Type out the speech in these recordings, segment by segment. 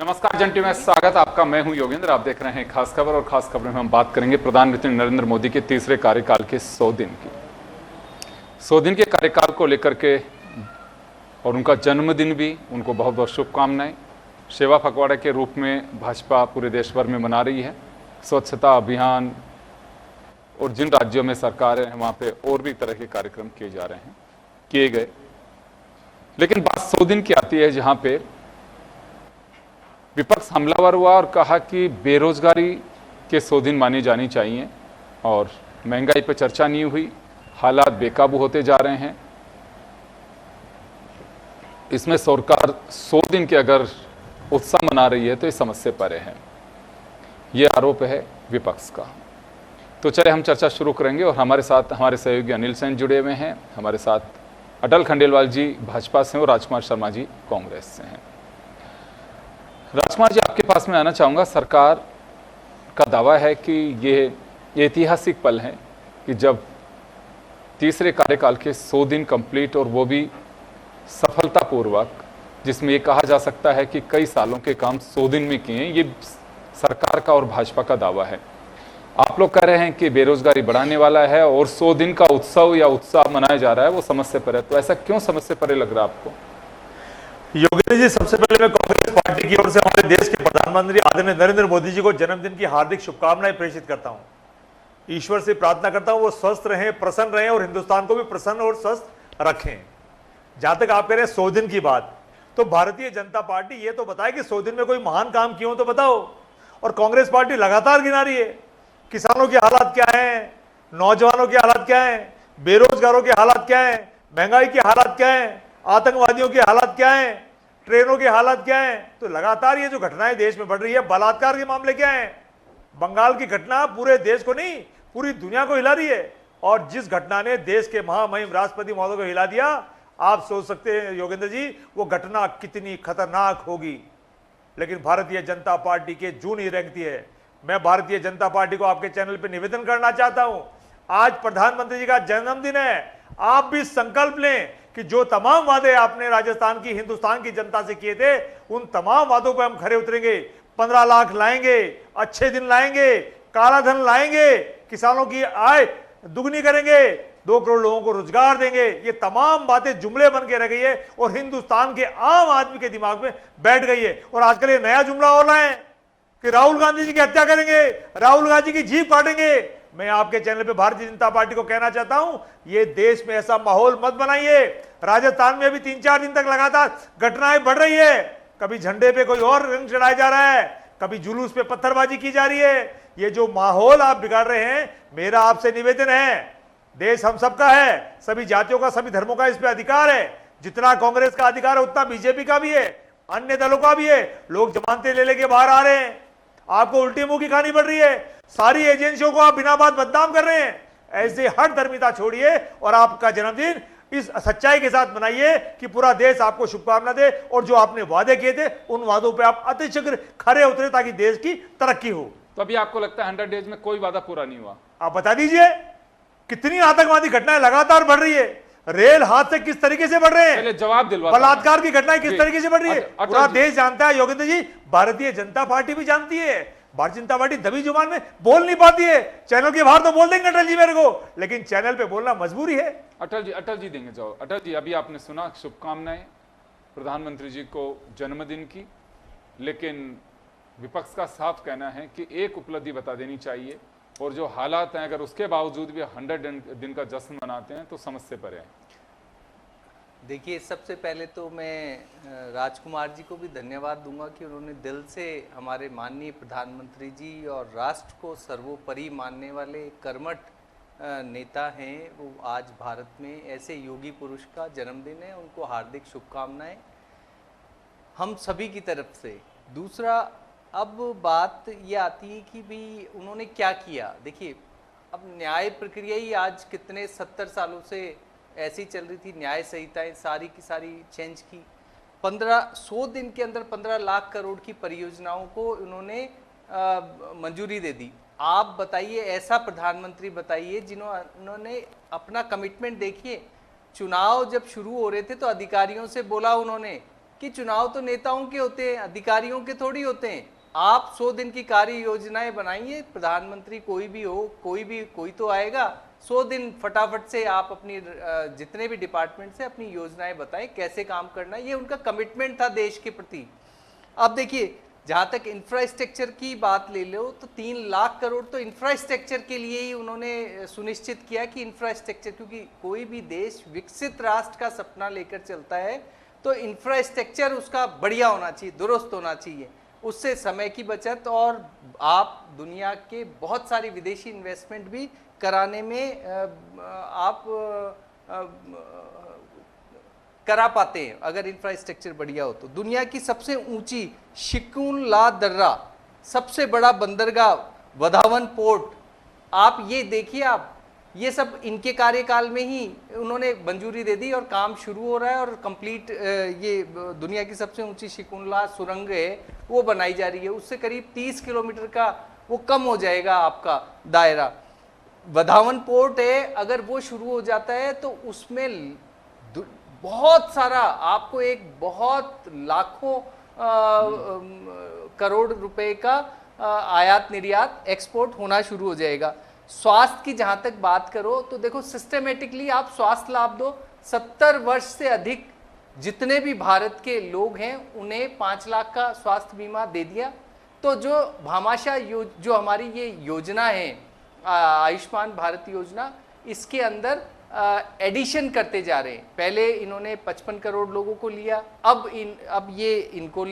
नमस्कार जंटी में स्वागत आपका। मैं हूं योगेंद्र। आप देख रहे हैं खास खबर, और खास खबर में हम बात करेंगे प्रधानमंत्री नरेंद्र मोदी के तीसरे कार्यकाल के 100 दिन की। 100 दिन के कार्यकाल को लेकर के और उनका जन्मदिन भी, उनको बहुत बहुत शुभकामनाएं। सेवा पखवाड़ा के रूप में भाजपा पूरे देश भर में मना रही है स्वच्छता अभियान, और जिन राज्यों में सरकार है वहाँ पे और भी तरह के कार्यक्रम किए गए। लेकिन बात 100 दिन की आती है जहाँ पे विपक्ष हमलावर हुआ और कहा कि बेरोजगारी के 100 दिन माने जानी चाहिए, और महंगाई पर चर्चा नहीं हुई। हालात बेकाबू होते जा रहे हैं। इसमें सरकार 100 दिन के अगर उत्साह मना रही है तो ये समझ से परे है। ये आरोप है विपक्ष का। तो चले हम चर्चा शुरू करेंगे, और हमारे साथ हमारे सहयोगी अनिल सेन जुड़े हुए हैं। हमारे साथ अटल खंडेलवाल जी भाजपा से और राजकुमार शर्मा जी कांग्रेस से हैं। राजकुमार जी, आपके पास में आना चाहूँगा। सरकार का दावा है कि ये ऐतिहासिक पल है कि जब तीसरे कार्यकाल के 100 दिन कंप्लीट, और वो भी सफलतापूर्वक, जिसमें ये कहा जा सकता है कि कई सालों के काम 100 दिन में किए हैं। ये सरकार का और भाजपा का दावा है। आप लोग कह रहे हैं कि बेरोजगारी बढ़ाने वाला है, और 100 दिन का उत्सव या उत्साह मनाया जा रहा है वो समझ से परे। तो ऐसा क्यों समझ से परे लग रहा है आपको? योगेंद्र जी, सबसे पहले मैं कांग्रेस पार्टी की ओर से हमारे देश के प्रधानमंत्री आदरणीय नरेंद्र मोदी जी को जन्मदिन की हार्दिक शुभकामनाएं प्रेषित करता हूं। ईश्वर से प्रार्थना करता हूं वो स्वस्थ रहें, प्रसन्न रहें, और हिंदुस्तान को भी प्रसन्न और स्वस्थ रखें। जहां तक आप कह रहे हैं 100 दिन की बात, तो भारतीय जनता पार्टी ये तो बताए कि 100 दिन में कोई महान काम किए हो तो बताओ। और कांग्रेस पार्टी लगातार गिना रही है किसानों के हालात क्या है, नौजवानों के हालात क्या है, बेरोजगारों के हालात क्या है, महंगाई के हालात क्या है, आतंकवादियों के हालात क्या हैं, ट्रेनों के हालात क्या हैं। तो लगातार ये जो घटनाएं देश में बढ़ रही है, बलात्कार के मामले क्या हैं, बंगाल की घटना पूरे देश को नहीं पूरी दुनिया को हिला रही है। और जिस घटना ने देश के महामहिम राष्ट्रपति महोदय को हिला दिया, आप सोच सकते हैं योगेंद्र जी वो घटना कितनी खतरनाक होगी। लेकिन भारतीय जनता पार्टी के जून ही रेंगती है। मैं भारतीय जनता पार्टी को आपके चैनल पर निवेदन करना चाहता हूं, आज प्रधानमंत्री जी का जन्मदिन है। आप भी संकल्प लें कि जो तमाम वादे आपने राजस्थान की, हिंदुस्तान की जनता से किए थे, उन तमाम वादों पर हम खरे उतरेंगे। 15 लाख लाएंगे, अच्छे दिन लाएंगे, काला धन लाएंगे, किसानों की आय दुगनी करेंगे, 2 करोड़ लोगों को रोजगार देंगे। ये तमाम बातें जुमले बन के रह गई है और हिंदुस्तान के आम आदमी के दिमाग में बैठ गई है। और आजकल ये नया जुमला हो रहा है कि राहुल गांधी जी की हत्या करेंगे, राहुल गांधी की जीभ काटेंगे। मैं आपके चैनल पे भारतीय जनता पार्टी को कहना चाहता हूं, ये देश में ऐसा माहौल मत बनाइए। राजस्थान में अभी 3-4 दिन तक लगातार घटनाएं बढ़ रही है। कभी झंडे पे कोई और रंग चढ़ाया जा रहा है, कभी जुलूस पे पत्थरबाजी की जा रही है। ये जो माहौल आप बिगाड़ रहे हैं, मेरा आपसे निवेदन है, देश हम सबका है, सभी जातियों का, सभी धर्मों का इस पे अधिकार है। जितना कांग्रेस का अधिकार है उतना बीजेपी का भी है, अन्य दलों का भी है। लोग जमानतें ले लेके बाहर आ रहे हैं, आपको उल्टी मुंह की खानी पड़ रही है। सारी एजेंसियों को आप बिना बात बदनाम कर रहे हैं। ऐसे हर धर्मिता छोड़िए और आपका जन्मदिन इस सच्चाई के साथ मनाइए कि पूरा देश आपको शुभकामना दे, और जो आपने वादे किए थे उन वादों पे आप अतिशीघ्र खरे उतरे ताकि देश की तरक्की हो। तो अभी आपको लगता है 100 डेज में कोई वादा पूरा नहीं हुआ? आप बता दीजिए, कितनी आतंकवादी घटनाएं लगातार बढ़ रही है, रेल हादसे किस तरीके से बढ़ रहे हैं, पहले जवाब दिलवा, बलात्कार की घटनाएं किस तरीके से बढ़ रही है, पूरा जी। देश जानता है योगेंद्र जी, भारतीय जनता पार्टी भी जानती है। भारतीय जनता पार्टी दबी जुबान में बोल नहीं पाती है। चैनल के बाहर तो बोल देंगे अटल जी मेरे को, लेकिन चैनल पे बोलना मजबूरी है। अटल जी देंगे जवाब। अटल जी, अभी आपने सुना शुभकामनाएं प्रधानमंत्री जी को जन्मदिन की, लेकिन विपक्ष का साफ कहना है कि एक उपलब्धि बता देनी चाहिए, और जो हालात हैं अगर उसके बावजूद भी 100 दिन का जश्न मनाते हैं तो समझ से परे है। देखिए, सबसे पहले तो मैं राजकुमार जी को भी धन्यवाद दूंगा कि उन्होंने दिल से, हमारे माननीय प्रधानमंत्री जी और राष्ट्र को सर्वोपरि मानने वाले कर्मठ नेता हैं, वो आज भारत में ऐसे योगी पुरुष का जन्मदिन है, उनको हार्दिक शुभकामनाएं हम सभी की तरफ से। दूसरा, अब बात ये आती है कि भी उन्होंने क्या किया। देखिए, अब न्याय प्रक्रिया ही आज कितने 70 सालों से ऐसी चल रही थी, न्याय संहिताएं सारी की सारी चेंज की। 100 दिन के अंदर 15 लाख करोड़ की परियोजनाओं को उन्होंने मंजूरी दे दी। आप बताइए, ऐसा प्रधानमंत्री बताइए जिन्होंने अपना कमिटमेंट, देखिए चुनाव जब शुरू हो रहे थे तो अधिकारियों से बोला उन्होंने कि चुनाव तो नेताओं के होते हैं, अधिकारियों के थोड़ी होते हैं। आप 100 दिन की कार्य योजनाएं बनाइए, प्रधानमंत्री कोई भी हो, कोई तो आएगा, 100 दिन फटाफट से आप अपनी जितने भी डिपार्टमेंट से अपनी योजनाएं बताएं, कैसे काम करना है। ये उनका कमिटमेंट था देश के प्रति। अब देखिए, जहां तक इंफ्रास्ट्रक्चर की बात ले लो तो 3 लाख करोड़ तो इंफ्रास्ट्रक्चर के लिए ही उन्होंने सुनिश्चित किया कि इंफ्रास्ट्रक्चर, क्योंकि कोई भी देश विकसित राष्ट्र का सपना लेकर चलता है तो इंफ्रास्ट्रक्चर उसका बढ़िया होना चाहिए, दुरुस्त होना चाहिए। उससे समय की बचत और आप दुनिया के बहुत सारी विदेशी इन्वेस्टमेंट भी कराने में आप करा पाते हैं अगर इंफ्रास्ट्रक्चर बढ़िया हो तो। दुनिया की सबसे ऊंची शिकुन ला दर्रा, सबसे बड़ा बंदरगाह वधावन पोर्ट, आप ये देखिए, आप ये सब इनके कार्यकाल में ही उन्होंने मंजूरी दे दी और काम शुरू हो रहा है और कंप्लीट ये दुनिया की सबसे ऊंची शिकुनला सुरंग है वो बनाई जा रही है। उससे करीब 30 किलोमीटर का वो कम हो जाएगा आपका दायरा। वधावन पोर्ट है, अगर वो शुरू हो जाता है तो उसमें बहुत सारा आपको एक बहुत लाखों करोड़ रुपए का आयात निर्यात एक्सपोर्ट होना शुरू हो जाएगा। स्वास्थ्य की जहां तक बात करो तो देखो, सिस्टमेटिकली आप स्वास्थ्य लाभ दो। 70 वर्ष से अधिक जितने भी भारत के लोग हैं उन्हें 5 लाख का स्वास्थ्य बीमा दे दिया। तो जो भामाशाह जो हमारी ये योजना है आयुष्मान भारत योजना, इसके अंदर एडिशन करते जा रहे हैं। पहले इन्होंने 55 करोड़ लोगों को लिया, अब ये इनको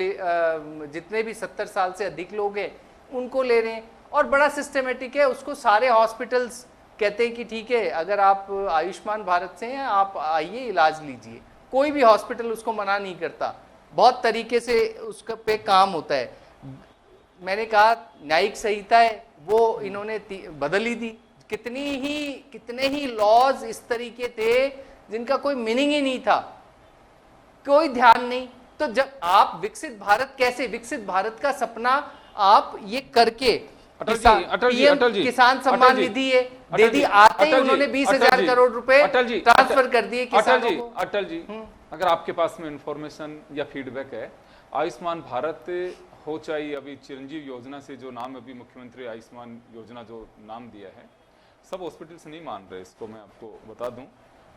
जितने भी 70 साल से अधिक लोग हैं उनको ले रहे हैं और बड़ा सिस्टमेटिक है। उसको सारे हॉस्पिटल्स कहते हैं कि ठीक है, अगर आप आयुष्मान भारत से हैं आप आइए इलाज लीजिए, कोई भी हॉस्पिटल उसको मना नहीं करता। बहुत तरीके से उसका पे काम होता है। मैंने कहा न्यायिक संहिता है वो इन्होंने बदल ही दी। कितने ही लॉज इस तरीके थे जिनका कोई मीनिंग ही नहीं था, कोई ध्यान नहीं। तो जब आप विकसित भारत, कैसे विकसित भारत का सपना आप ये करके अटल जी, किसान सम्मान निधि है दे दी, आते ही उन्होंने 20,000 करोड़ रुपए ट्रांसफर कर दिए किसानों को। अटल जी, अगर आपके पास में इंफॉर्मेशन या फीडबैक है, आयुष्मान भारत हो चाहे अभी चिरंजीव योजना से जो नाम अभी मुख्यमंत्री आयुष्मान योजना जो नाम दिया है, सब हॉस्पिटल्स नहीं मान रहे, इसको मैं आपको बता दूं।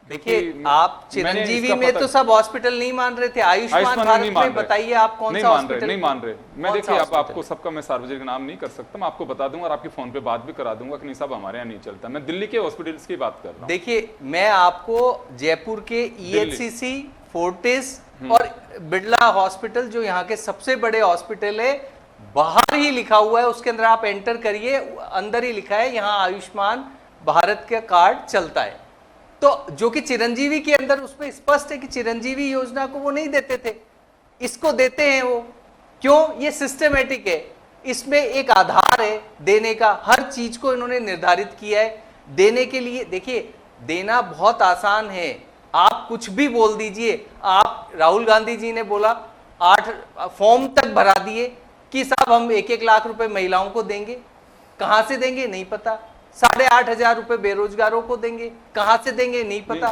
देखिए, आप चिरंजीवी में तो सब हॉस्पिटल नहीं मान रहे थे, आयुष्मान भारत में बताइए आप कौन सा हॉस्पिटल नहीं मान रहे। मैं देखिए आपको सबका मैं सार्वजनिक नाम नहीं कर सकता, मैं आपको बता दूंगा और आपके फोन पे बात भी करा दूंगा कि नहीं साहब हमारे यहाँ नहीं चलता। मैं दिल्ली के हॉस्पिटल्स की बात कर रहा हूँ। देखिए, मैं आपको जयपुर के EHCC, फोर्टिस और बिड़ला हॉस्पिटल जो यहाँ के सबसे बड़े हॉस्पिटल है, बाहर ही लिखा हुआ है, उसके अंदर आप एंटर करिए, अंदर ही लिखा है यहाँ आयुष्मान भारत का कार्ड चलता है। तो जो कि चिरंजीवी के अंदर उसमें स्पष्ट है कि चिरंजीवी योजना को वो नहीं देते थे, इसको देते हैं वो। क्यों? ये सिस्टमेटिक है, इसमें एक आधार है देने का, हर चीज को इन्होंने निर्धारित किया है देने के लिए। देखिए, देना बहुत आसान है, आप कुछ भी बोल दीजिए। आप राहुल गांधी जी ने बोला 8 फॉर्म तक भरा दिए कि साहब हम 1-1 लाख रुपए महिलाओं को देंगे, कहां से देंगे नहीं पता। 8,500 रुपए बेरोजगारों को देंगे, कहां से देंगे नहीं पता।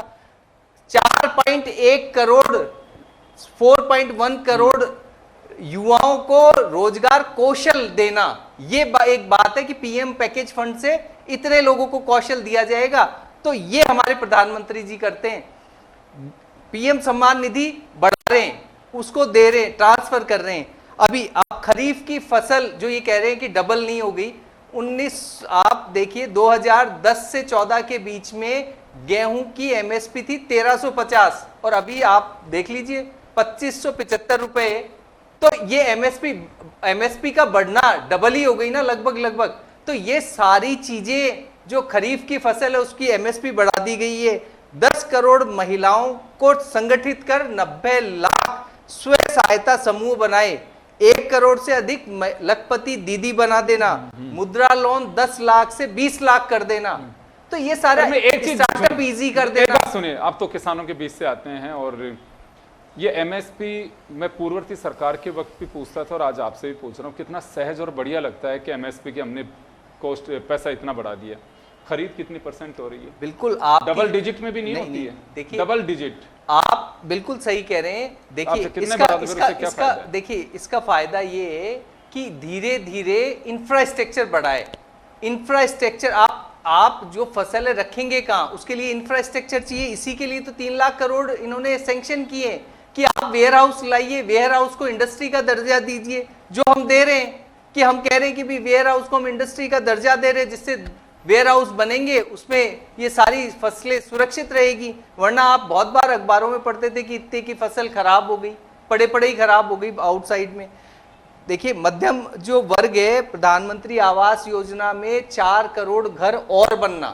4.1 करोड़ 4.1 करोड़ युवाओं को रोजगार कौशल देना, ये एक बात है कि पीएम पैकेज फंड से इतने लोगों को कौशल दिया जाएगा। तो ये हमारे प्रधानमंत्री जी करते हैं। पीएम सम्मान निधि बढ़ा रहे हैं, उसको दे रहे हैं, ट्रांसफर कर रहे हैं। अभी आप खरीफ की फसल जो ये कह रहे हैं कि डबल नहीं हो गई, 19 आप देखिए 2010 से 14 के बीच में गेहूं की MSP थी 1350 और अभी आप देख लीजिए 2575 रुपए। तो ये MSP का बढ़ना डबल ही हो गई ना, लगभग। तो ये सारी चीजें जो खरीफ की फसल है उसकी MSP बढ़ा दी गई है। 10 करोड़ महिलाओं को संगठित कर 90 लाख स्व सहायता समूह बनाए, 1 करोड़ से अधिक लखपति दीदी बना देना, मुद्रा लोन 10 लाख से 20 लाख कर देना। तो ये सारा स्टार्टअप इजी कर देना। सुनिए, आप तो किसानों के बीच से आते हैं और ये MSP मैं पूर्ववर्ती सरकार के वक्त भी पूछता था और आज आपसे भी पूछ रहा हूँ, कितना सहज और बढ़िया लगता है कि MSP की हमने कॉस्ट पैसा इतना बढ़ा दिया। खरीद कितनी % हो रही है? बिल्कुल, आप डबल डिजिट में भी नहीं होती है। देखिए, डबल डिजिट आप आप बिल्कुल सही कह रहे हैं। देखिए आपसे कितने इसका बराबर इसका से क्या इसका फायदा है? देखिए इसका फायदा ये है कि धीरे धीरे इंफ्रास्ट्रक्चर बढ़ाए। इंफ्रास्ट्रक्चर आप जो फसल रखेंगे कहाँ, उसके लिए इंफ्रास्ट्रक्चर चाहिए। इसी के लिए तो 3 लाख करोड़ इन्होंने सैंक्शन किए कि आप वेयर हाउस लाइए, वेयर हाउस को इंडस्ट्री का दर्जा दीजिए, जो हम दे रहे हैं। कि हम कह रहे हैं कि भी वेयर हाउस को हम इंडस्ट्री का दर्जा दे रहे हैं, जिससे वेयर हाउस बनेंगे उसमें ये सारी फसलें सुरक्षित रहेगी। वरना आप बहुत बार अखबारों में पढ़ते थे कि इतने की फसल खराब हो गई, पड़े पड़े ही खराब हो गई आउटसाइड में। देखिए मध्यम जो वर्ग है, प्रधानमंत्री आवास योजना में 4 करोड़ घर और बनना,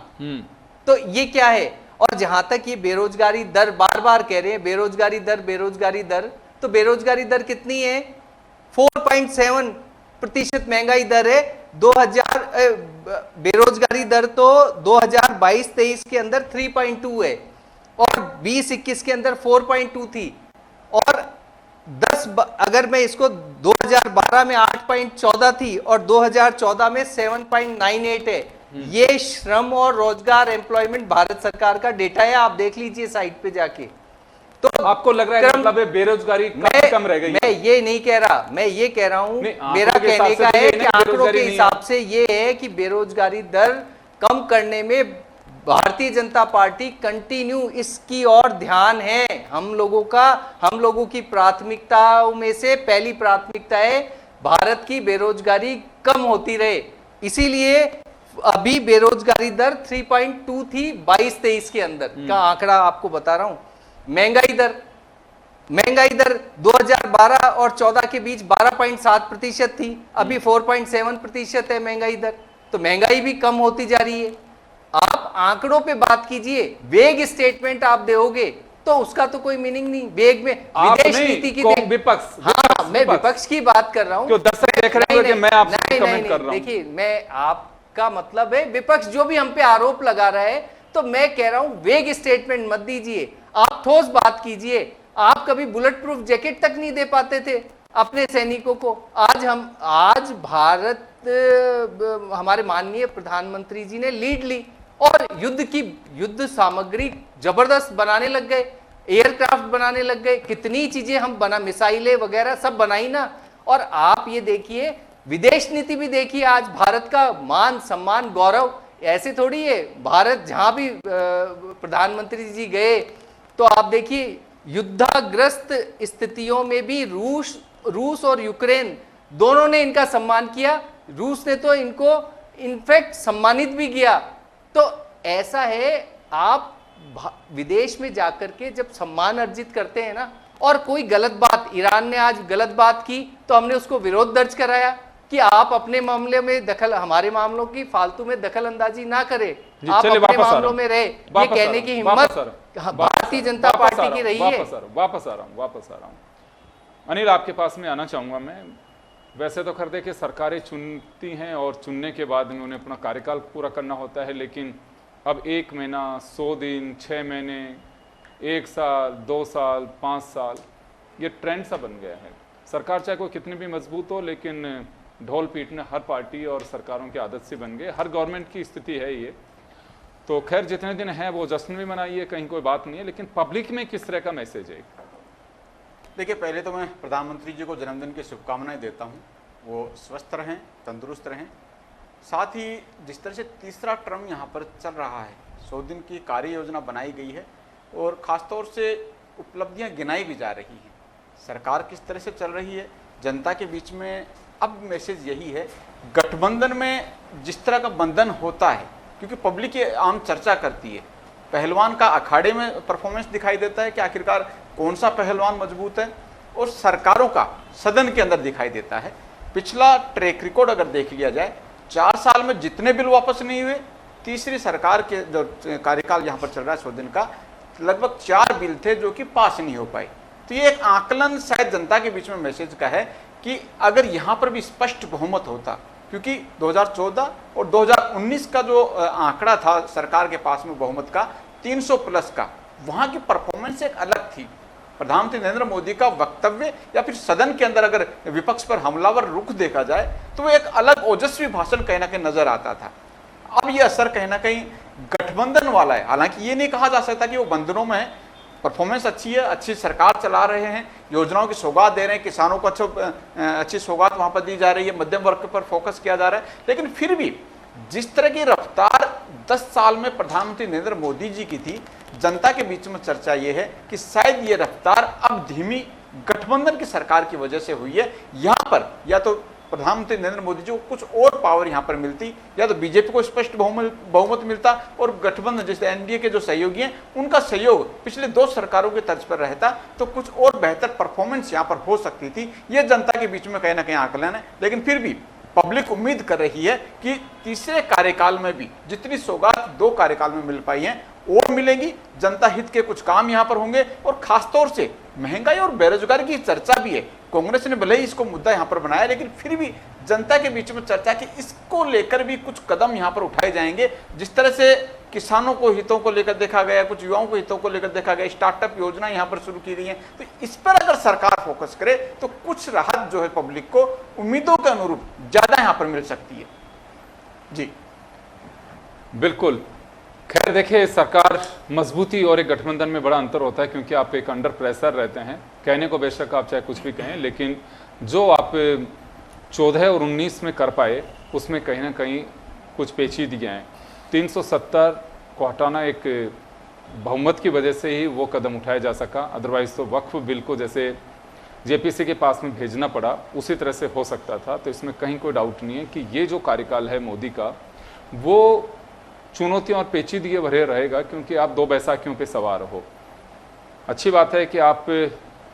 तो ये क्या है। और जहां तक ये बेरोजगारी दर, बार बार कह रहे हैं बेरोजगारी दर, तो बेरोजगारी दर कितनी है? 4.7% महंगाई दर है। 2000 बेरोजगारी दर तो 2022-23 के अंदर 3.2 है और 20-21 के अंदर 4.2 थी। और अगर मैं इसको 2012 में 8.14 थी और 2014 में 7.98 है। ये श्रम और रोजगार एम्प्लॉयमेंट भारत सरकार का डेटा है, आप देख लीजिए साइट पे जाके। तो आपको लग रहा है मतलब बेरोजगारी काफी कम रह गई? मैं ये नहीं कह रहा, मैं ये कह रहा हूं, मेरा आंकड़ों के कहने हिसाब का से है तो कि ये नहीं, आंकड़ों के बेरोजगारी हिसाब से ये है कि बेरोजगारी दर कम करने में भारतीय जनता पार्टी कंटिन्यू इसकी और ध्यान है। हम लोगों की प्राथमिकताओं में से पहली प्राथमिकता है भारत की बेरोजगारी कम होती रहे। इसीलिए अभी बेरोजगारी दर 3.2 थी 22-23 के अंदर का आंकड़ा आपको बता रहा हूं। महंगाई दर 2012 और 14 के बीच 12.7% थी, अभी 4.7% है महंगाई दर। तो महंगाई भी कम होती जा रही है। आप आंकड़ों पे बात कीजिए, वेग स्टेटमेंट आप दोगे तो उसका तो कोई मीनिंग नहीं। वेग में विदेश नीति की विपक्ष, हाँ, मैं विपक्ष की बात कर रहा हूं। क्यों दर्शक देख रहे हैं कि मैं आपसे कमेंट कर रहा हूं? देखिए मैं आपका मतलब है विपक्ष जो भी हम पे आरोप लगा रहा है, तो मैं कह रहा हूं वेग स्टेटमेंट मत दीजिए, आप ठोस बात कीजिए। आप कभी बुलेट प्रूफ जैकेट तक नहीं दे पाते थे अपने सैनिकों को। आज भारत हमारे माननीय प्रधानमंत्री जी ने लीड ली और युद्ध सामग्री जबरदस्त बनाने लग गए, एयरक्राफ्ट बनाने लग गए, कितनी चीजें हम मिसाइलें वगैरह सब बनाई ना। और आप ये देखिए विदेश नीति भी देखिए, आज भारत का मान सम्मान गौरव ऐसे थोड़ी है। भारत जहां भी प्रधानमंत्री जी गए तो आप देखिए युद्धग्रस्त स्थितियों में भी रूस और यूक्रेन दोनों ने इनका सम्मान किया। रूस ने तो इनको इनफैक्ट सम्मानित भी किया। तो ऐसा है, आप विदेश में जाकर के जब सम्मान अर्जित करते हैं ना, और कोई गलत बात, ईरान ने आज गलत बात की तो हमने उसको विरोध दर्ज कराया कि आप अपने मामले में हमारे मामलों की फालतू में दखल अंदाजी ना करें, आप अपने मामलों में रहे। ये कहने की हिम्मत भारतीय जनता पार्टी की रही है। वापस आ रहा हूं अनिल, आपके पास में आना चाहूंगा मैं। वैसे तो खैर देखिए सरकारें चुनती हैं और चुनने के बाद उन्होंने अपना कार्यकाल पूरा करना होता है, लेकिन अब 1 महीना, 100 दिन, 6 महीने, 1 साल, 2 साल, 5 साल, ये ट्रेंड सा बन गया है। सरकार चाहे कोई कितनी भी मजबूत हो, लेकिन ढोल पीटने हर पार्टी और सरकारों की आदत से बन गए। हर गवर्नमेंट की स्थिति है ये। तो खैर जितने दिन है वो जश्न भी मनाइए, कहीं कोई बात नहीं है, लेकिन पब्लिक में किस तरह का मैसेज है? देखिए पहले तो मैं प्रधानमंत्री जी को जन्मदिन की शुभकामनाएं देता हूं। वो स्वस्थ रहें, तंदुरुस्त रहें। साथ ही जिस तरह से तीसरा टर्म यहाँ पर चल रहा है, 100 दिन की कार्य योजना बनाई गई है और ख़ासतौर से उपलब्धियाँ गिनाई भी जा रही हैं। सरकार किस तरह से चल रही है जनता के बीच में, अब मैसेज यही है। गठबंधन में जिस तरह का बंधन होता है, क्योंकि पब्लिक ये आम चर्चा करती है, पहलवान का अखाड़े में परफॉर्मेंस दिखाई देता है कि आखिरकार कौन सा पहलवान मजबूत है, और सरकारों का सदन के अंदर दिखाई देता है। पिछला ट्रैक रिकॉर्ड अगर देख लिया जाए, 4 साल में जितने बिल वापस नहीं हुए, तीसरी सरकार के जो कार्यकाल यहाँ पर चल रहा है 100 दिन का, लगभग 4 बिल थे जो कि पास नहीं हो पाए। तो ये एक आकलन शायद जनता के बीच में मैसेज का है कि अगर यहाँ पर भी स्पष्ट बहुमत होता, क्योंकि 2014 और 2019 का जो आंकड़ा था सरकार के पास में बहुमत का 300 प्लस का, वहाँ की परफॉर्मेंस एक अलग थी। प्रधानमंत्री नरेंद्र मोदी का वक्तव्य या फिर सदन के अंदर अगर विपक्ष पर हमलावर रुख देखा जाए तो वो एक अलग ओजस्वी भाषण कहीं ना कहीं नजर आता था। अब ये असर कहीं ना कहीं गठबंधन वाला है। हालांकि ये नहीं कहा जा सकता कि वो बंधनों में है, परफॉर्मेंस अच्छी है, अच्छी सरकार चला रहे हैं, योजनाओं की सौगात दे रहे हैं, किसानों को अच्छी सौगात वहां पर दी जा रही है, मध्यम वर्ग पर फोकस किया जा रहा है। लेकिन फिर भी जिस तरह की रफ्तार 10 साल में प्रधानमंत्री नरेंद्र मोदी जी की थी, जनता के बीच में चर्चा ये है कि शायद ये रफ्तार अब धीमी गठबंधन की सरकार की वजह से हुई है। यहां पर या तो प्रधानमंत्री नरेंद्र मोदी जी को कुछ और पावर यहां पर मिलती, या तो बीजेपी को स्पष्ट बहुमत मिलता, और गठबंधन जैसे एनडीए के जो सहयोगी हैं उनका सहयोग पिछले 2 सरकारों के तर्ज पर रहता, तो कुछ और बेहतर परफॉर्मेंस यहां पर हो सकती थी। यह जनता के बीच में कहीं ना कहीं आकलन है। लेकिन फिर भी पब्लिक उम्मीद कर रही है कि तीसरे कार्यकाल में भी जितनी सौगात 2 कार्यकाल में मिल पाई हैं और मिलेंगी, जनता हित के कुछ काम यहां पर होंगे। और खासतौर से महंगाई और बेरोजगारी की चर्चा भी है। कांग्रेस ने भले ही इसको मुद्दा यहां पर बनाया, लेकिन फिर भी जनता के बीच में चर्चा कि इसको लेकर भी कुछ कदम यहां पर उठाए जाएंगे। जिस तरह से किसानों को हितों को लेकर देखा गया, कुछ युवाओं को हितों को लेकर देखा गया, स्टार्टअप योजना यहां पर शुरू की गई है, तो इस पर अगर सरकार फोकस करे तो कुछ राहत जो है पब्लिक को उम्मीदों के अनुरूप ज्यादा यहां पर मिल सकती है। जी बिल्कुल। खैर देखिए, सरकार मजबूती और एक गठबंधन में बड़ा अंतर होता है, क्योंकि आप एक अंडर प्रेशर रहते हैं। कहने को बेशक आप चाहे कुछ भी कहें, लेकिन जो आप 14 और 19 में कर पाए उसमें कहीं ना कहीं कुछ पेचीदगियाँ हैं। 370 को हटाना एक बहुमत की वजह से ही वो कदम उठाया जा सका, अदरवाइज तो वक्फ बिल को जैसे जेपीसी के पास में भेजना पड़ा उसी तरह से हो सकता था। तो इसमें कहीं कोई डाउट नहीं है कि ये जो कार्यकाल है मोदी का, वो चुनौतियों और पेचीदगी भरे रहेगा, क्योंकि आप 2 बैसाखियों पे सवार हो। अच्छी बात है कि आप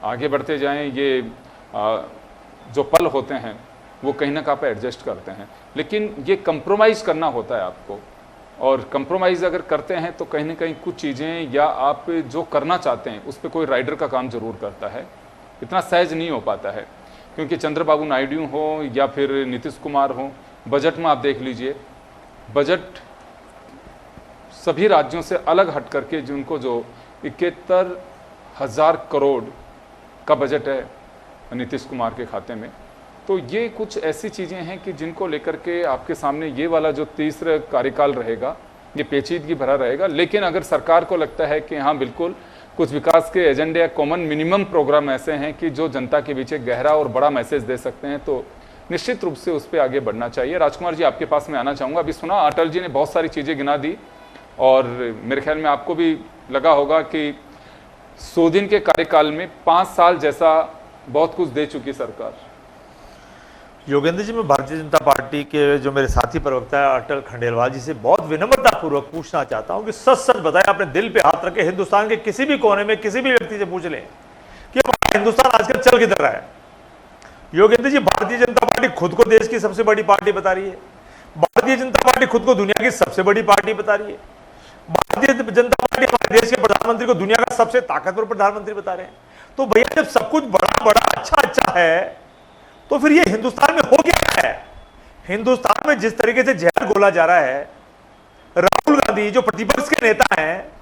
आगे बढ़ते जाएं, ये जो पल होते हैं वो कहीं ना कहीं आप एडजस्ट करते हैं, लेकिन ये कंप्रोमाइज़ करना होता है आपको। और कंप्रोमाइज़ अगर करते हैं तो कहीं ना कहीं कुछ चीज़ें या आप जो करना चाहते हैं उस पर कोई राइडर का काम जरूर करता है, इतना सहज नहीं हो पाता है। क्योंकि चंद्रबाबू नायडू हो या फिर नीतीश कुमार हो, बजट में आप देख लीजिए, बजट सभी राज्यों से अलग हट करके जिनको जो 71,000 करोड़ का बजट है नीतीश कुमार के खाते में, तो ये कुछ ऐसी चीज़ें हैं कि जिनको लेकर के आपके सामने ये वाला जो तीसरा कार्यकाल रहेगा ये पेचीदगी भरा रहेगा। लेकिन अगर सरकार को लगता है कि हाँ बिल्कुल कुछ विकास के एजेंडे या कॉमन मिनिमम प्रोग्राम ऐसे हैं कि जो जनता के बीच एक गहरा और बड़ा मैसेज दे सकते हैं, तो निश्चित रूप से उस पर आगे बढ़ना चाहिए। राजकुमार जी, आपके पास में आना चाहूँगा। अभी सुना अटल जी ने बहुत सारी चीज़ें गिना दी, और मेरे ख्याल में आपको भी लगा होगा कि 100 दिन के कार्यकाल में 5 साल जैसा बहुत कुछ दे चुकी सरकार। योगेंद्र जी, मैं भारतीय जनता पार्टी के जो मेरे साथी प्रवक्ता है अटल खंडेलवाल जी से बहुत विनम्रतापूर्वक पूछना चाहता हूं कि सच सच बताएं, अपने दिल पे हाथ रखे, हिंदुस्तान के किसी भी कोने में किसी भी व्यक्ति से पूछ लें कि हमारा हिंदुस्तान आजकल चल किधर रहा है। योगेंद्र जी, भारतीय जनता पार्टी खुद को देश की सबसे बड़ी पार्टी बता रही है। भारतीय जनता पार्टी खुद को दुनिया की सबसे बड़ी पार्टी बता रही है। भारतीय जनता पार्टी हमारे देश के प्रधानमंत्री को दुनिया का सबसे ताकतवर प्रधानमंत्री बता रहे हैं। तो भैया, जब सब कुछ बड़ा बड़ा अच्छा है, तो फिर ये हिंदुस्तान में हो क्या है? हिंदुस्तान में जिस तरीके से जहर घोला जा रहा है, राहुल गांधी जो प्रतिपक्ष के नेता हैं,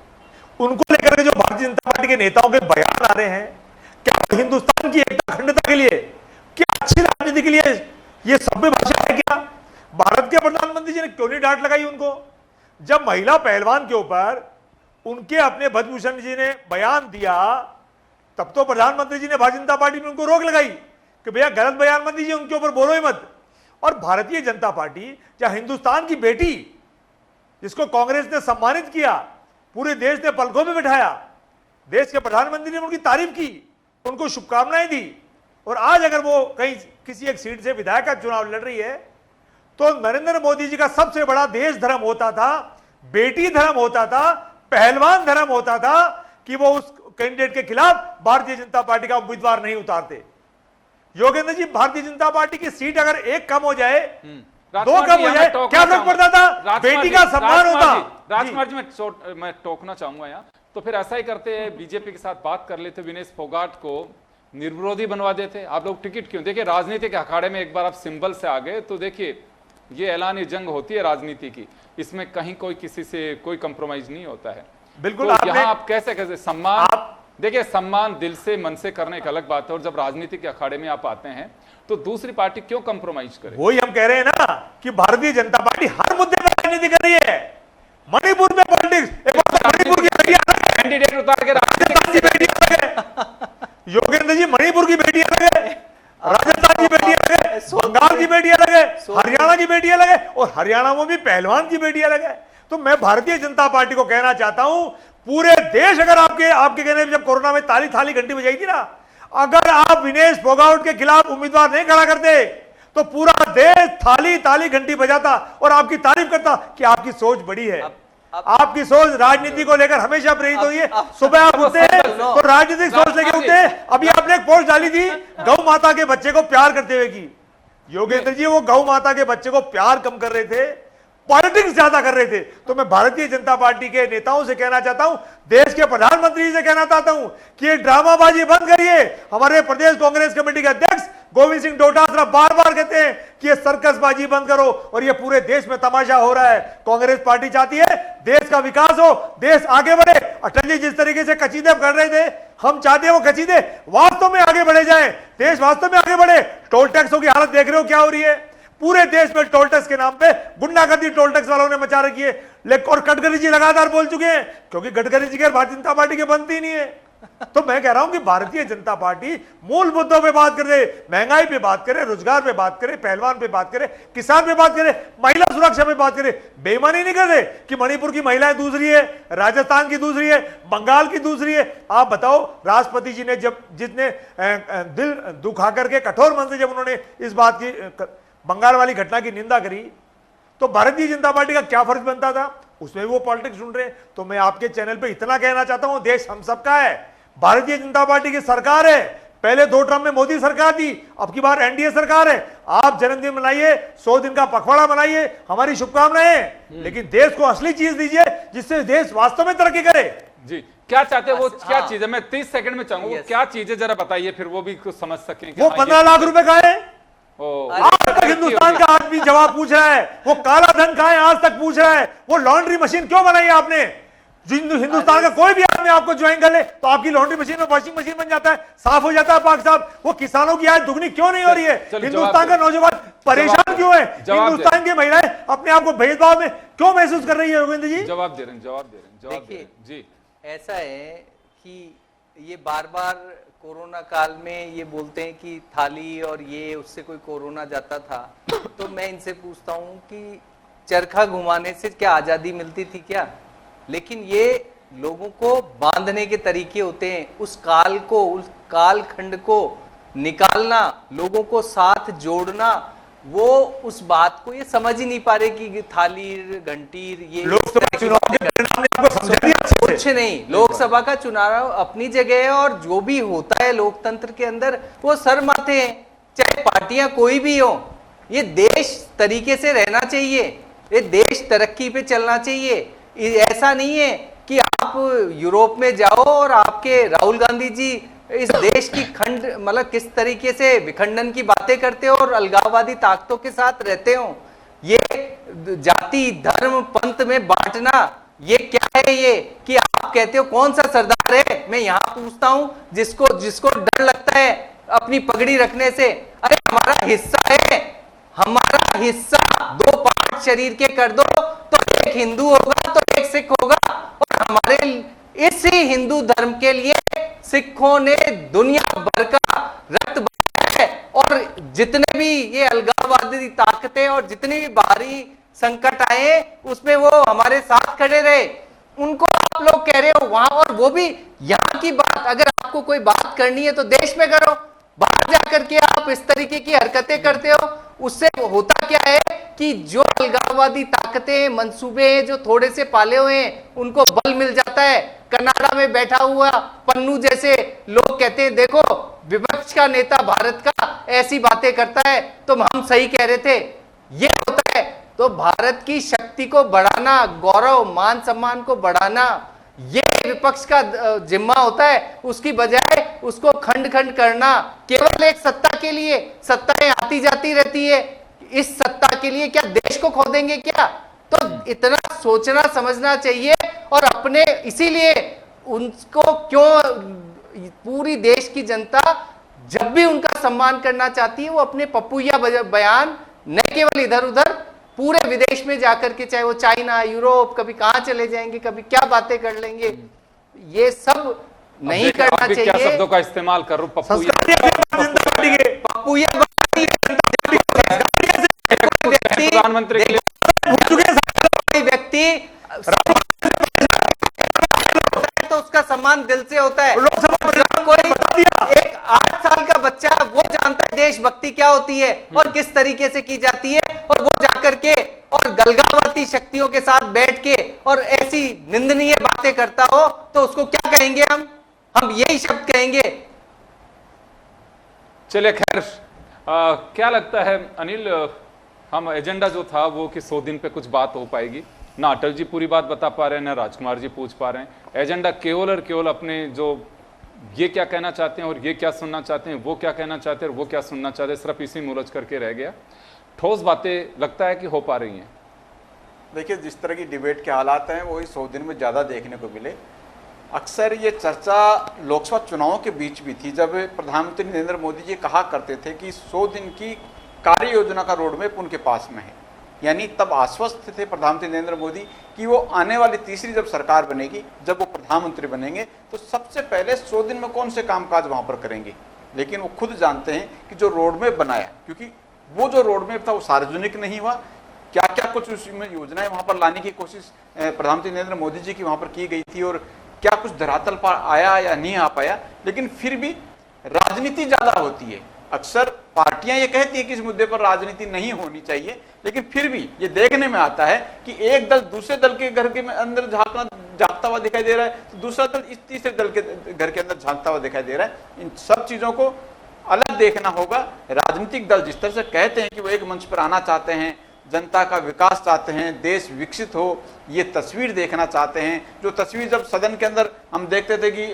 उनको लेकर के जो भारतीय जनता पार्टी के नेताओं के बयान आ रहे हैं, क्या हिंदुस्तान की एकता अखंडता के लिए, क्या अच्छी राजनीति के लिए ये सभ्य भाषा है क्या? भारत के प्रधानमंत्री जी ने क्यों नहीं डांट लगाई उनको? जब महिला पहलवान के ऊपर उनके अपने भद्रभूषण जी ने बयान दिया, तब तो प्रधानमंत्री जी ने भारतीय जनता पार्टी में उनको रोक लगाई कि भैया गलत बयान मत दीजिए, उनके ऊपर बोलो ही मत। और भारतीय जनता पार्टी, जहां हिंदुस्तान की बेटी जिसको कांग्रेस ने सम्मानित किया, पूरे देश ने पलकों में बिठाया, देश के प्रधानमंत्री ने उनकी तारीफ की, उनको शुभकामनाएं दी, और आज अगर वो कहीं किसी एक सीट से विधायक का चुनाव लड़ रही है, तो नरेंद्र मोदी जी का सबसे बड़ा देश धर्म होता था, बेटी धर्म होता था, पहलवान धर्म होता था कि वो उस कैंडिडेट के खिलाफ भारतीय जनता पार्टी का उम्मीदवार नहीं उतारते। योगेंद्र जी, भारतीय जनता पार्टी की सीट अगर एक कम हो जाए, 2 कम हो जाए, क्या फर्क पड़ता था? बेटी का सम्मान होता। राजकुमार जी, मैं टोकना चाहूंगा यहाँ, तो फिर ऐसा ही करते हैं, बीजेपी के साथ बात कर लेते, विनेश फोगाट को निर्विरोधी बनवा देते। आप लोग टिकट क्यों? देखिए, राजनीतिक अखाड़े में एक बार आप सिंबल से आ गए तो देखिए, ये ऐलानी जंग होती है राजनीति की, इसमें कहीं कोई किसी से कोई कंप्रोमाइज नहीं होता है। बिल्कुल। तो यहाँ आप कैसे सम्मान, देखिए सम्मान दिल से मन से करने एक अलग बात है, और जब राजनीति के अखाड़े में आप आते हैं तो दूसरी पार्टी क्यों कंप्रोमाइज करे? वही हम कह रहे हैं ना कि भारतीय जनता पार्टी हर मुद्दे पर राजनीति कर रही है। मणिपुर में पॉलिटिक्स, मणिपुर की कैंडिडेट उतार के राजनीति मणिपुर की बेटी अलग है, राजस्थान की बेटी अलग है, बंगाल की बेटी अलग है, हरियाणा की बेटी अलग है, और हरियाणा में भी पहलवान की बेटी अलग है। तो मैं भारतीय जनता पार्टी को कहना चाहता हूं, पूरे देश, अगर आपके कहने में जब कोरोना में ताली थाली घंटी बजाई थी ना, अगर आप विनेश फोगाट के खिलाफ उम्मीदवार नहीं खड़ा करते तो पूरा देश थाली ताली घंटी बजाता और आपकी तारीफ करता कि आपकी सोच बड़ी है। आपकी सोच राजनीति को लेकर हमेशा प्रेरित हुई है। सुबह आप उठते हैं तो राजनीतिक सोच लेके उठते हैं। अभी आपने एक पोस्ट डाली थी गौ माता के बच्चे को प्यार करते हुए की। योगेंद्र जी, वो गौ माता के बच्चे को प्यार कम कर रहे थे, पॉलिटिक्स ज्यादा कर रहे थे। तो मैं भारतीय जनता पार्टी के नेताओं से कहना चाहता हूं, देश के प्रधानमंत्री से कहना चाहता हूं कि ये ड्रामाबाजी बंद करिए। हमारे प्रदेश कांग्रेस कमेटी के अध्यक्ष गोविंद सिंह डोटासरा बार बार कहते हैं कि ये सर्कसबाजी बंद करो, और ये पूरे देश में तमाशा हो रहा है। कांग्रेस पार्टी चाहती है देश का विकास हो, देश आगे बढ़े। अटल जी जिस तरीके से कचीदे कर रहे थे, हम चाहते हैं वो कचीदे वास्तव में आगे बढ़े जाए, देश वास्तव में आगे बढ़े। टोल टैक्सों की हालत देख रहे हो क्या हो रही है, पूरे देश में टोल टैक्स के नाम पे गुंडागर्दी टोल टैक्स वालों ने मचा रखी है। लेकिन और गडकरी जी लगातार बोल चुके हैं, क्योंकि गडकरी जी के भारतीय जनता पार्टी के बनती ही नहीं है। तो मैं कह रहा हूं कि भारतीय जनता पार्टी मूल मुद्दों पे बात करे, महंगाई पे बात करे, रोजगार पे बात करे, पहलवान पे बात करे, किसान पे बात करे, महिला सुरक्षा पे बात करे। बेईमानी नहीं कर रहे कि मणिपुर की महिलाएं दूसरी है, राजस्थान की दूसरी है, बंगाल की दूसरी है। आप बताओ, राष्ट्रपति जी ने जितने दिल दुखा करके कठोर मन से जब उन्होंने इस बात की बंगाल वाली घटना की निंदा करी, तो भारतीय जनता पार्टी का क्या फर्ज बनता था? उसमें भी वो पॉलिटिक्स ढूंढ रहे हैं। तो मैं आपके चैनल पे इतना कहना चाहता हूं, देश हम सबका है, भारतीय जनता पार्टी की सरकार है। पहले 2 टर्म में मोदी सरकार थी, अब की बार एनडीए सरकार है। आप जन्मदिन मनाइए, 100 दिन का पखवाड़ा मनाइए, हमारी शुभकामनाएं, लेकिन देश को असली चीज दीजिए जिससे देश वास्तव में तरक्की करे। जी, क्या चाहते हैं वो? क्या चीज है? मैं 30 सेकंड में चाहूंगा वो क्या चीज है, जरा बताइए, फिर वो भी कुछ समझ सकें। वो 15 लाख रुपए का है, आज तक हिंदुस्तान का आदमी जवाब पूछ रहा है। वो काला धन कहां है, आज तक पूछ रहा है। वो लॉन्ड्री मशीन क्यों बनाई आपने? हिंदुस्तान का कोई भी आदमी आपको ज्वाइन कर ले तो आपकी लॉन्ड्री मशीन में वॉशिंग मशीन बन जाता है, साफ हो जाता है पाक साहब। वो किसानों की आय दुगनी क्यों नहीं हो रही है? हिंदुस्तान का नौजवान परेशान क्यों है? हिंदुस्तान की महिलाएं अपने आप को भेदभाव में क्यों महसूस कर रही है? योगेंद्र जी जवाब दे रहे हैं जी। ऐसा है कि ये बार बार कोरोना काल में ये बोलते हैं कि थाली और ये उससे कोई कोरोना जाता था। तो मैं इनसे पूछता हूँ कि चरखा घुमाने से क्या आजादी मिलती थी क्या? लेकिन ये लोगों को बांधने के तरीके होते हैं। उस काल को, उस कालखंड को निकालना, लोगों को साथ जोड़ना, वो उस बात को ये समझ ही नहीं पा रहे कि थाली घंटी ये कुछ नहीं। लोकसभा का चुनाव अपनी जगह है, और जो भी होता है लोकतंत्र के अंदर वो सर माथे हैं, चाहे पार्टियां कोई भी हो। ये देश तरीके से रहना चाहिए, ये देश तरक्की पे चलना चाहिए। ऐसा नहीं है कि आप यूरोप में जाओ और आपके राहुल गांधी जी इस देश की खंड मतलब किस तरीके से विखंडन की बातें करते हो और अलगाववादी ताकतों के साथ रहते हो। ये जाति धर्म पंथ में बांटना, ये क्या है? ये कि आप कहते हो कौन सा सरदार है? मैं यहाँ पूछता हूँ जिसको डर लगता है अपनी पगड़ी रखने से। अरे हमारा हिस्सा है, हमारा हिस्सा 2 पार्ट शरीर के कर दो तो एक हिंदू होगा तो एक सिख होगा। और हमारे इसी हिंदू धर्म के लिए सिखों ने दुनिया भर का रक्त बहाया है, और जितने भी ये अलगाववादी ताकतें और जितने भी बाहरी संकट आए उसमें वो हमारे साथ खड़े रहे। उनको आप लोग कह रहे हो वहां, और वो भी यहाँ की बात। अगर आपको कोई बात करनी है तो देश में करो, बाहर जाकर के आप इस तरीके की हरकतें करते हो। उससे होता क्या है कि जो अलगाववादी ताकतें, मंसूबे हैं जो थोड़े से पाले हुए हैं, उनको बल मिल जाता है। कनाडा में बैठा हुआ पन्नू जैसे लोग कहते हैं देखो विपक्ष का नेता भारत का ऐसी बातें करता है तो हम सही कह रहे थे। ये होता है। तो भारत की शक्ति को बढ़ाना, गौरव मान सम्मान को बढ़ाना, ये विपक्ष का जिम्मा होता है। उसकी बजाय उसको खंड खंड करना, केवल एक सत्ता के लिए। सत्ताएं आती जाती रहती है, इस सत्ता के लिए क्या देश को खो देंगे क्या? तो इतना सोचना समझना चाहिए। और अपने इसीलिए उनको क्यों पूरी देश की जनता जब भी उनका सम्मान करना चाहती है, वो अपने पपुया बयान न केवल इधर उधर पूरे विदेश में जाकर के, चाहे वो चाइना, यूरोप, कभी कहां चले जाएंगे, कभी क्या बातें कर लेंगे, ये सब नहीं करना चाहिए। क्या शब्दों का इस्तेमाल कर रहा हूं? पार्टी के पप्पू ये व्यक्ति प्रधानमंत्री के लिए कोई व्यक्ति तो उसका सम्मान दिल से होता है। जब कोई एक 8 साल का बच्चा वो जानता है देशभक्ति क्या होती है और किस तरीके से की जाती है, और वो जाकर के और गलगावती शक्तियों के साथ बैठ के और ऐसी निंदनीय बातें करता हो तो उसको क्या कहेंगे? हम यही शब्द कहेंगे। चलिए खैर, क्या लगता है अनिल, हम एजेंडा जो था वो कि 100 दिन पे कुछ बात हो पाएगी ना? अटल जी पूरी बात बता पा रहे हैं ना राजकुमार जी पूछ पा रहे हैं। एजेंडा केवल और केवल अपने जो ये क्या कहना चाहते हैं और ये क्या सुनना चाहते हैं, वो क्या कहना चाहते हैं और वो क्या सुनना चाहते हैं, सिर्फ इसी में उलझ करके रह गया। ठोस बातें लगता है कि हो पा रही हैं? देखिए, जिस तरह की डिबेट के हालात हैं वही 100 दिन में ज़्यादा देखने को मिले। अक्सर ये चर्चा लोकसभा चुनावों के बीच भी थी, जब प्रधानमंत्री नरेंद्र मोदी जी कहा करते थे कि 100 दिन की कार्य योजना का रोड मैप उनके पास में है। यानी तब आश्वस्त थे प्रधानमंत्री नरेंद्र मोदी कि वो आने वाली तीसरी जब सरकार बनेगी, जब वो प्रधानमंत्री बनेंगे तो सबसे पहले 100 दिन में कौन से कामकाज वहाँ पर करेंगे। लेकिन वो खुद जानते हैं कि जो रोड मैप बनाया, क्योंकि वो जो रोड मैप था वो सार्वजनिक नहीं हुआ, क्या क्या कुछ उसमें योजनाएं वहाँ पर लाने की कोशिश प्रधानमंत्री नरेंद्र मोदी जी की वहाँ पर की गई थी और क्या कुछ धरातल पर आया या नहीं आ पाया। लेकिन फिर भी राजनीति ज़्यादा होती है। अक्सर पार्टियां ये कहती है कि इस मुद्दे पर राजनीति नहीं होनी चाहिए, लेकिन फिर भी ये देखने में आता है कि एक दल दूसरे दल के घर के अंदर झांकता हुआ दिखाई दे रहा है, तो दूसरा दल इस तीसरे दल के घर के अंदर झांकता हुआ दिखाई दे रहा है। इन सब चीजों को अलग देखना होगा। राजनीतिक दल जिस तरह से कहते हैं कि वो एक मंच पर आना चाहते हैं, जनता का विकास चाहते हैं, देश विकसित हो, ये तस्वीर देखना चाहते हैं। जो तस्वीर जब सदन के अंदर हम देखते थे कि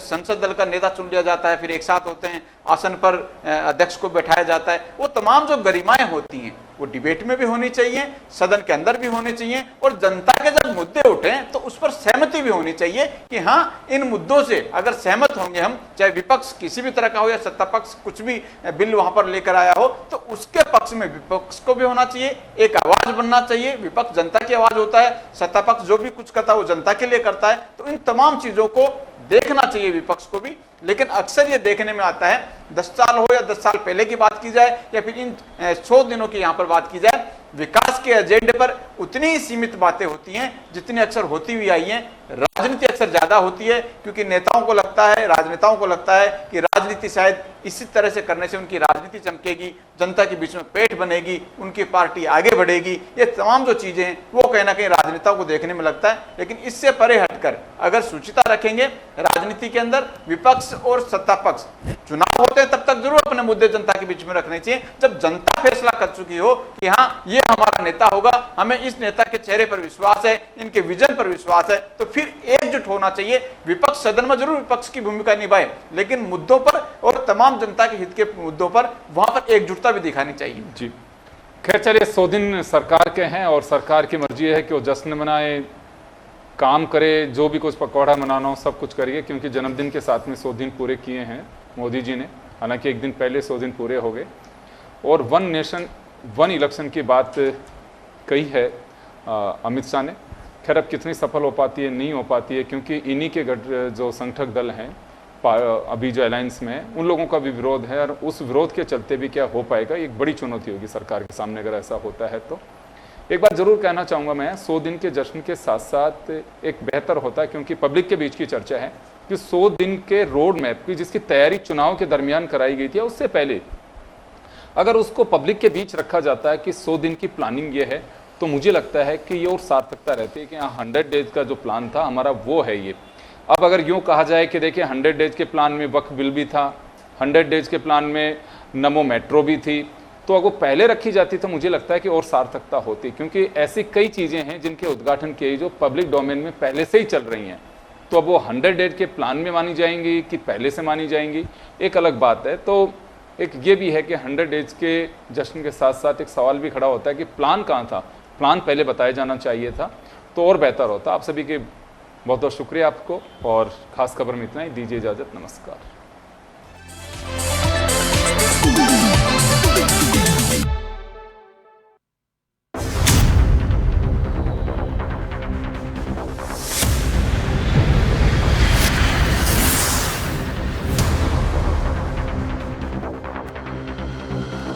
संसद दल का नेता चुन लिया जाता है, फिर एक साथ होते हैं, आसन पर अध्यक्ष को बैठाया जाता है, वो तमाम जो गरिमाएं होती हैं वो डिबेट में भी होनी चाहिए, सदन के अंदर भी होनी चाहिए, और जनता के जब मुद्दे उठे तो उस पर सहमति भी होनी चाहिए कि हाँ, इन मुद्दों से अगर सहमत होंगे हम, चाहे विपक्ष किसी भी तरह का हो या सत्ता पक्ष कुछ भी बिल वहां पर लेकर आया हो, तो उसके पक्ष में विपक्ष को भी होना चाहिए, एक आवाज बनना चाहिए। विपक्ष जनता की आवाज होता है, सत्ता पक्ष जो भी कुछ करता है वो जनता के लिए करता है। तो इन तमाम चीजों को देखना चाहिए विपक्ष को भी। लेकिन अक्सर ये देखने में आता है, 10 साल हो या 10 साल पहले की बात की जाए या फिर इन 100 दिनों की यहाँ पर बात की जाए, विकास के एजेंडे पर उतनी ही सीमित बातें होती हैं जितनी अक्सर होती हुई आई हैं। राजनीति अक्सर ज्यादा होती है, क्योंकि नेताओं को लगता है, राजनेताओं को लगता है कि राजनीति शायद इसी तरह से करने से उनकी राजनीति चमकेगी, जनता के बीच में पेट बनेगी, उनकी पार्टी आगे बढ़ेगी। ये तमाम जो चीजें हैं वो कहीं ना कहीं राजनेताओं को देखने में लगता है। लेकिन इससे परे हटकर अगर शुचिता रखेंगे राजनीति के अंदर, विपक्ष और सत्ता पक्ष, चुनाव होते हैं तब तक जरूर अपने मुद्दे जनता के बीच में रखने चाहिए। जब जनता फैसला कर चुकी हो कि हाँ, ये हमारा नेता होगा, हमें इस नेता के चेहरे पर विश्वास है, इनके विजन पर विश्वास है, तो फिर एकजुट होना चाहिए। विपक्ष सदन में जरूर विपक्ष की भूमिका निभाए, लेकिन मुद्दों पर और तमाम जनता के हित के मुद्दों पर वहां पर एकजुटता भी दिखानी चाहिए। जी खैर, चलिए 100 दिन सरकार के हैं और सरकार की मर्जी है कि वो जश्न मनाए, काम करे, जो भी कुछ पकौड़ा मनाना हो सब कुछ करिए, क्योंकि जन्मदिन के साथ में 100 दिन पूरे किए हैं मोदी जी ने। हालांकि एक दिन पहले 100 दिन पूरे हो गए और 1 नेशन 1 इलेक्शन की बात कही है अमित शाह ने। खैर, अब कितनी सफल हो पाती है, नहीं हो पाती है, क्योंकि इन्हीं के जो संगठक दल हैं अभी जो अलायंस में है, उन लोगों का भी विरोध है, और उस विरोध के चलते भी क्या हो पाएगा, एक बड़ी चुनौती होगी सरकार के सामने अगर ऐसा होता है तो। एक बात जरूर कहना चाहूँगा मैं, 100 दिन के जश्न के साथ साथ एक बेहतर होता है, क्योंकि पब्लिक के बीच की चर्चा है कि 100 दिन के रोड मैप की जिसकी तैयारी चुनाव के दरमियान कराई गई थी, उससे पहले अगर उसको पब्लिक के बीच रखा जाता है कि 100 दिन की प्लानिंग ये है, तो मुझे लगता है कि ये और सार्थकता रहती है कि हाँ, 100 डेज का जो प्लान था हमारा वो है ये। अब अगर यूँ कहा जाए कि देखिए 100 डेज के प्लान में वक्फ बिल भी था, 100 डेज के प्लान में नमो मेट्रो भी थी, तो अगर वो पहले रखी जाती तो मुझे लगता है कि और सार्थकता होती, क्योंकि ऐसी कई चीज़ें हैं जिनके उद्घाटन किए जो पब्लिक डोमेन में पहले से ही चल रही हैं। तो अब वो 100 डेज के प्लान में मानी जाएंगी कि पहले से मानी जाएंगी, एक अलग बात है। तो एक ये भी है कि 100 डेज के जश्न के साथ साथ एक सवाल भी खड़ा होता है कि प्लान कहाँ था, प्लान पहले बताया जाना चाहिए था तो और बेहतर होता। आप सभी के बहुत बहुत शुक्रिया आपको, और खास खबर में इतना ही। दीजिए इजाज़त, नमस्कार।